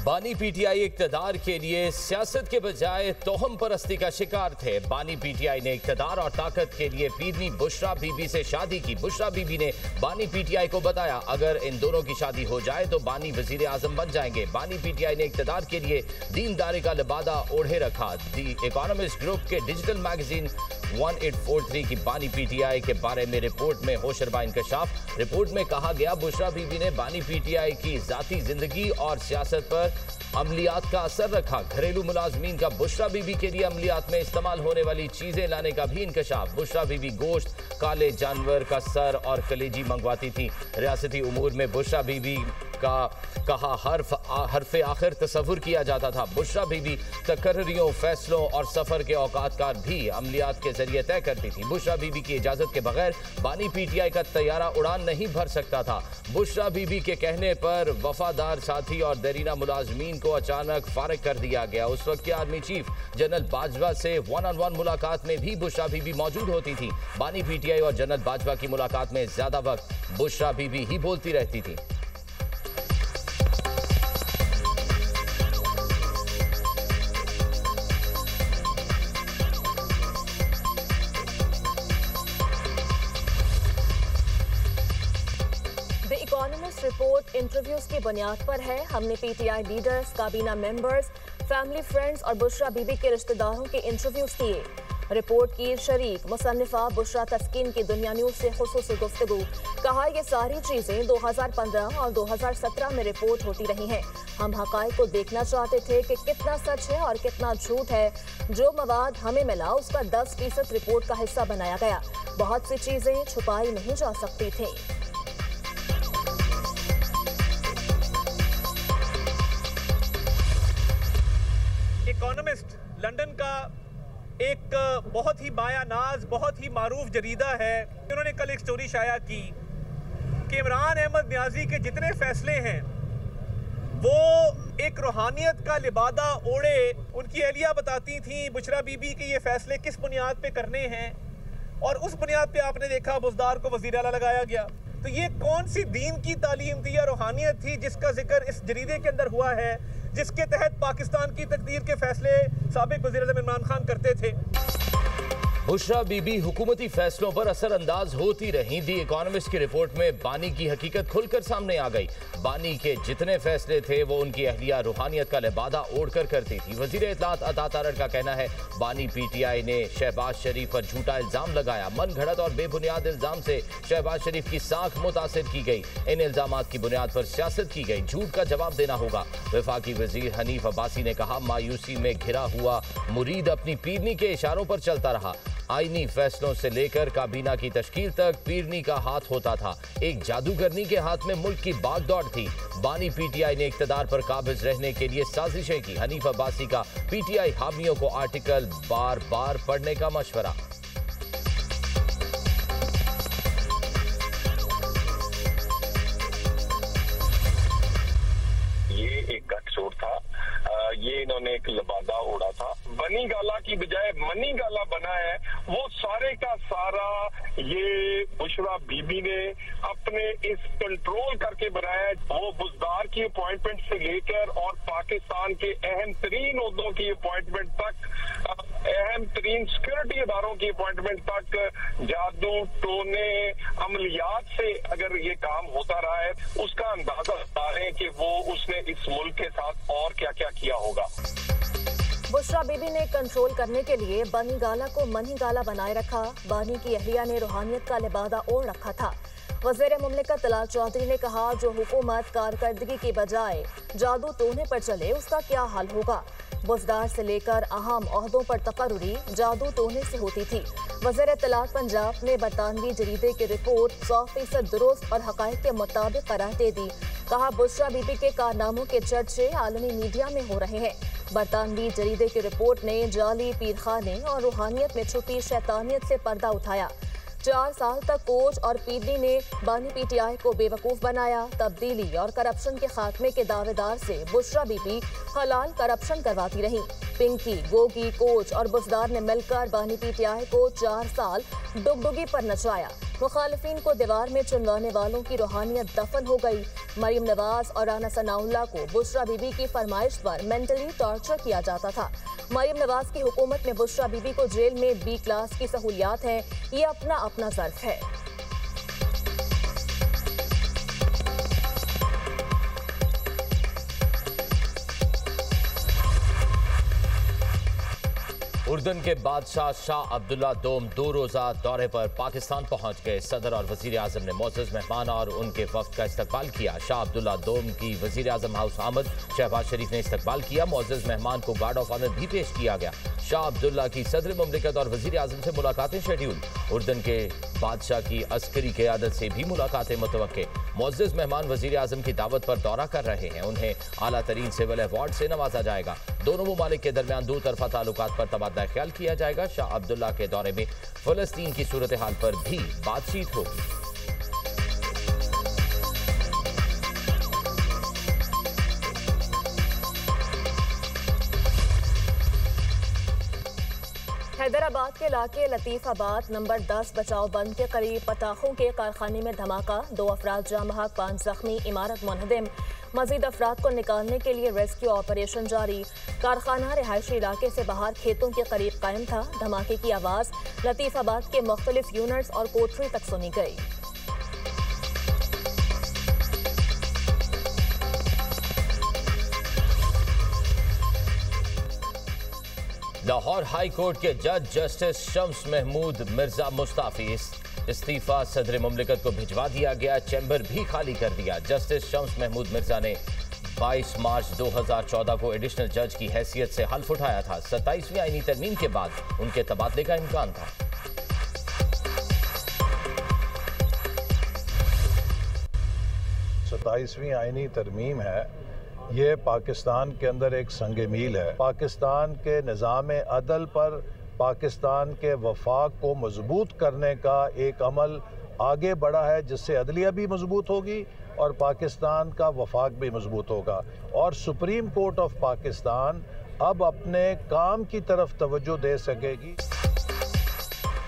बानी पीटीआई इक्तदार के लिए सियासत के बजाय तोहम परस्ती का शिकार थे। बानी पीटीआई ने इक्तदार और ताकत के लिए पीरनी बुशरा बीबी से शादी की। बुशरा बीबी ने बानी पीटीआई को बताया, अगर इन दोनों की शादी हो जाए तो बानी वजीर आजम बन जाएंगे। बानी पीटीआई ने इक्तदार के लिए दीनदारी का लिबादा ओढ़े रखा। दी इकोनॉमिस्ट ग्रुप के डिजिटल मैगजीन 1843 की बानी पीटीआई के बारे में रिपोर्ट में होशरबा इंकशाफ। रिपोर्ट में कहा गया, बुशरा बीबी ने बानी पीटीआई की जाती जिंदगी और सियासत पर अमलियात का असर रखा। घरेलू मुलाजमीन का बुशरा बीबी के लिए अमलियात में इस्तेमाल होने वाली चीजें लाने का भी इंकशाफ। बुशरा बीबी गोश्त, काले जानवर का सर और कलेजी मंगवाती थी। रियासती उमूर में बुशरा बीबी का कहा हरफ आखिर तस्वुर किया जाता था। बुशरा बीबी तकर्रियों, फैसलों और सफर के औकात का भी अमलियात के जरिए तय करती थी। बुशरा बीबी की इजाजत के बगैर बानी पीटीआई का तैयारा उड़ान नहीं भर सकता था। बुशरा बीबी के कहने पर वफादार साथी और देरीना मुलाजमीन को अचानक फारिग कर दिया गया। उस वक्त के आर्मी चीफ जनरल बाजवा से वन ऑन वन मुलाकात में भी बुशरा बीबी मौजूद होती थी। बानी पीटीआई और जनरल बाजवा की मुलाकात में ज्यादा वक्त बुशरा बीबी ही बोलती रहती थी। इकोनॉमिस्ट रिपोर्ट इंटरव्यूज की बुनियाद पर है। हमने पीटीआई लीडर्स, काबीना मेंबर्स, फैमिली फ्रेंड्स और बुशरा बीबी के रिश्तेदारों के इंटरव्यूज किए। रिपोर्ट की शरीक मुसन्निफा बुशरा तस्कीन की दुनिया न्यूज से खुसूसी गुफ्तगू। कहा, ये सारी चीजें 2015 और 2017 में रिपोर्ट होती रही हैं। हम हकाइक को देखना चाहते थे कि कितना सच है और कितना झूठ है। जो मवाद हमें मिला उसका 10% रिपोर्ट का हिस्सा बनाया गया। बहुत सी चीजें छुपाई नहीं जा सकती थी। इकोनॉमिस्ट लंदन का एक बहुत ही बायानाज, बहुत ही मारूफ जरीदा है। उन्होंने कल एक स्टोरी शाया की कि इमरान अहमद नियाजी के जितने फैसले हैं वो एक रूहानियत का लिबादा ओढ़े। उनकी अहलिया बताती थी बुशरा बीबी के ये फैसले किस बुनियाद पे करने हैं, और उस बुनियाद पे आपने देखा बुज़दार को वज़ीर आला लगाया गया। तो ये कौन सी दीन की तालीम थी या रूहानियत थी जिसका जिक्र इस जरीदे के अंदर हुआ है, जिसके तहत पाकिस्तान की तकदीर के फैसले साबिक वज़ीर आज़म इमरान खान करते थे। बुशरा बीबी हुकूमती फैसलों पर असरअंदाज होती रहीं। दी इकोनॉमिस्ट की रिपोर्ट में बानी की हकीकत खुलकर सामने आ गई। बानी के जितने फैसले थे वो उनकी अहलिया रूहानियत का लिबादा ओढ़कर करती थी। वजीर इत्तलात अता तारड़ का कहना है, बानी पीटीआई ने शहबाज शरीफ पर झूठा इल्जाम लगाया। मन घड़त और बेबुनियाद इल्जाम से शहबाज शरीफ की साख मुतासिर की गई। इन इल्जामात की बुनियाद पर सियासत की गई। झूठ का जवाब देना होगा। वफाकी वजीर हनीफ अब्बासी ने कहा, मायूसी में घिरा हुआ मुरीद अपनी पीरनी के इशारों पर चलता रहा। आईनी फैसलों से लेकर काबीना की तश्कील तक पीरनी का हाथ होता था। एक जादूगरनी के हाथ में मुल्क की बागडोर थी। बानी पीटीआई ने इख्तिदार पर काबिज रहने के लिए साजिशें की। हनीफ अब्बासी का पीटीआई हामियों को आर्टिकल बार बार पढ़ने का मशवरा। ये एक गठजोड़ था, ये इन्होंने एक लबादा ओढ़ा था। बनी गाला की बजाय मनी गाला बना है। वो सारे का सारा ये बुशरा बीबी ने अपने इस कंट्रोल करके बनाया है। वो बुज़दार की अपॉइंटमेंट से लेकर और पाकिस्तान के अहम तरीन ओहदों की अपॉइंटमेंट तक, अहम तरीन सिक्योरिटी इदारों की अपॉइंटमेंट तक जादू टोने अमलियात से अगर ये काम होता रहा है, उसका अंदाजा बता रहे हैं कि वो उसने इस मुल्क के साथ और क्या क्या किया होगा। बुशरा बीबी ने कंट्रोल करने के लिए बनी गाला को मनी गाला बनाए रखा। बानी की अहलिया ने रूहानियत का लिबादा ओढ़ रखा था। वज़ीर मुमलिकत तलाल चौधरी ने कहा, जो हुकूमत कारकर्दगी के बजाय जादू टोने पर चले उसका क्या हाल होगा। बुज़दार से लेकर अहम ओहदों पर तकर्रुरी जादू टोने से होती थी। वज़ीर इत्तलात पंजाब ने बरतानवी जरीदे की रिपोर्ट 100% दुरुस्त और हक़ाइक़ के मुताबिक करार दे दी। कहा, बुशरा बीबी के कारनामों के चर्चे आलमी मीडिया में हो रहे हैं। बरतानवी जरीदे की रिपोर्ट ने जाली पीरखाने और रूहानियत में छुपी शैतानियत से पर्दा उठाया। 4 साल तक कोच और पीडनी ने बानी पीटीआई को बेवकूफ़ बनाया। तब्दीली और करप्शन के खात्मे के दावेदार से बुशरा बीबी हलाल करप्शन करवाती रही। पिंकी, गोगी, कोच और बुज़दार ने मिलकर बानी पीटीआई को 4 साल डुगडुगी पर नचाया। मुखालिफिन को दीवार में चुनवाने वालों की रूहानियत दफन हो गई। मरीम नवाज और राना सनाउल्लाह को बुशरा बीबी की फरमाइश पर मेंटली टॉर्चर किया जाता था। मरीम नवाज की हुकूमत में बुशरा बीबी को जेल में बी क्लास की सहूलियात हैं। ये अपना अपना ज़र्फ है। उर्दन के बादशाह शाह अब्दुल्ला दोम 2 रोज़ा दौरे पर पाकिस्तान पहुंच गए। सदर और वजीर आजम ने मोअज़्ज़ज़ मेहमान और उनके वफ़द का इस्तकबाल किया। शाह अब्दुल्ला दोम की वजीर आजम हाउस आमद शहबाज शरीफ ने इस्तकबाल किया। मोअज़्ज़ज़ मेहमान को गार्ड ऑफ ऑनर भी पेश किया गया। शाह अब्दुल्ला की सदर मुमलिकत और वजीर आजम से मुलाकातें शेड्यूल। उर्दन के बादशाह की अस्करी क़यादत से भी मुलाकातें मुतवक्के। मोअज़्ज़ज़ मेहमान वजीर आजम की दावत पर दौरा कर रहे हैं। उन्हें आला तरीन सिविल अवार्ड से नवाजा जाएगा। दोनों ममालिक के दरमियान दो तरफा ताल्लुकात पर तबादला ख्याल किया जाएगा। शाह अब्दुल्ला के दौरे में फलस्तीन की सूरत हाल पर भी बातचीत होगी। हैदराबाद के इलाके लतीफाबाद नंबर 10 बचाव बंद के करीब पटाखों के कारखाने में धमाका, 2 अफराद जाँ बहक, 5 जख्मी, इमारत मुनहदिम। मजीद अफराद को निकालने के लिए रेस्क्यू ऑपरेशन जारी। कारखाना रिहायशी इलाके से बाहर खेतों के करीब कायम था। धमाके की आवाज़ लतीफाबाद के मुख्तलिफ यूनिट्स और कोठरी तक सुनी गई। लाहौर हाई कोर्ट के जज जस्टिस शम्स महमूद मिर्जा मुस्ताफी इस्तीफा सदर मुमलिकत को भिजवा दिया गया। चैम्बर भी खाली कर दिया। जस्टिस शम्स महमूद मिर्जा ने 22 मार्च 2014 को एडिशनल जज की हैसियत से हल्फ उठाया था। 27वीं आईनी तरमीम के बाद उनके तबादले का इम्कान था। सत्ताईसवीं आईनी तरमीम है। ये पाकिस्तान के अंदर एक संग मील है। पाकिस्तान के निज़ाम अदल पर पाकिस्तान के वफाक को मजबूत करने का एक अमल आगे बढ़ा है, जिससे अदलिया भी मजबूत होगी और पाकिस्तान का वफाक भी मजबूत होगा। और सुप्रीम कोर्ट ऑफ पाकिस्तान अब अपने काम की तरफ तवज्जो दे सकेगी।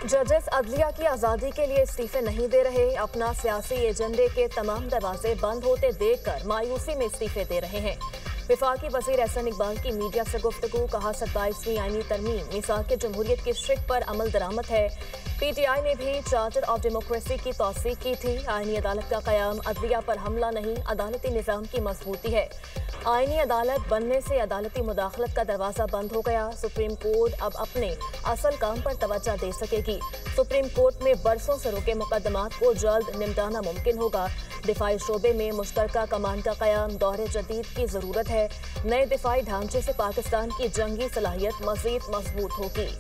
जजेस अदलिया की आज़ादी के लिए इस्तीफे नहीं दे रहे। अपना सियासी एजेंडे के तमाम दरवाजे बंद होते देखकर मायूसी में इस्तीफे दे रहे हैं। वफाकी वज़ीर एहसन इकबाल की मीडिया से गुफ्तगू, कहा 27वीं आईनी तरमीम मिसाक जमहूरियत की शिक पर अमल दरामद है। PTI ने भी चार्टर ऑफ डेमोक्रेसी की तौसीक की थी। आईनी अदालत का क़याम अदलिया पर हमला नहीं, अदालती निज़ाम की मजबूती है। आईनी अदालत बनने से अदालती मुदाखलत का दरवाज़ा बंद हो गया। सुप्रीम कोर्ट अब अपने असल काम पर तवज्जो दे सकेगी। सुप्रीम कोर्ट में बरसों से रुके मुकदमात को जल्द निपटाना मुमकिन होगा। दिफाई शोबे में मुश्तरका कमान का क़याम दौरे जदीद की ज़रूरत है। नए दिफाई ढांचे से पाकिस्तान की जंगी सलाहियत मज़ीद मजबूत होगी।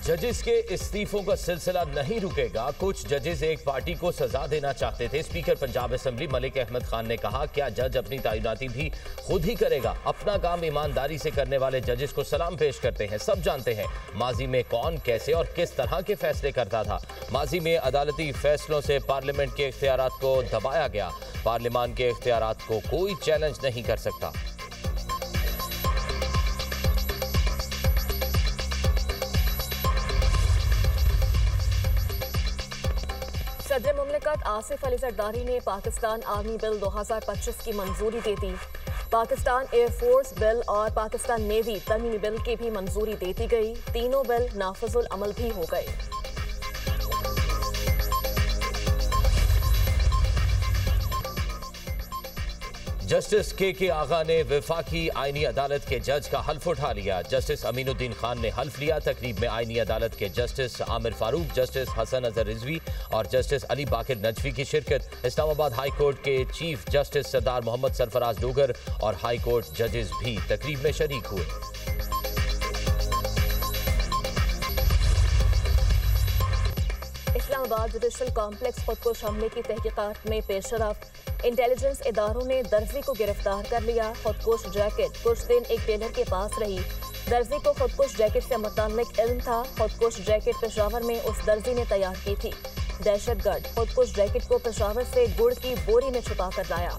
जजेस के इस्तीफों का सिलसिला नहीं रुकेगा। कुछ जजेस एक पार्टी को सजा देना चाहते थे। स्पीकर पंजाब असेंबली मलिक अहमद खान ने कहा, क्या जज अपनी तैनाती भी खुद ही करेगा? अपना काम ईमानदारी से करने वाले जजेस को सलाम पेश करते हैं। सब जानते हैं माजी में कौन, कैसे और किस तरह के फैसले करता था। माजी में अदालती फैसलों से पार्लियामेंट के इख्तियारात को दबाया गया। पार्लियामान के इख्तियारात को कोई चैलेंज नहीं कर सकता। सदर मुमलिकत आसिफ अली जरदारी ने पाकिस्तान आर्मी बिल 2025 की मंजूरी दे दी। पाकिस्तान एयरफोर्स बिल और पाकिस्तान नेवी तरमीमी बिल की भी मंजूरी दे दी गई। तीनों बिल नाफिजुल अमल भी हो गए। जस्टिस के आगा ने वफाकी आईनी अदालत के जज का हल्फ उठा लिया। जस्टिस अमीनुद्दीन खान ने हल्फ लिया। तकरीब में आईनी अदालत के जस्टिस आमिर फारूक, जस्टिस हसन अजहर रिजवी और जस्टिस अली बाकिर नजवी की शिरकत। इस्लामाबाद हाई कोर्ट के चीफ जस्टिस सरदार मोहम्मद सरफराज डोगर और हाई कोर्ट जजेस भी तकरीब में शरीक हुए। इस्लामाबाद जुडिशल कॉम्प्लेक्स खुदकुश हमले की तहकीकात में पेशरफ। इंटेलिजेंस इदारों ने दर्जी को गिरफ्तार कर लिया। खुदकुश जैकेट कुछ दिन एक टेलर के पास रही। दर्जी को खुदकुश जैकेट से मुताल्लिक इल्म था। खुदकुश जैकेट पेशावर में उस दर्जी ने तैयार की थी। दहशतगर्द खुदकुश जैकेट को पेशावर से गुड़ की बोरी में छुपा कर लाया।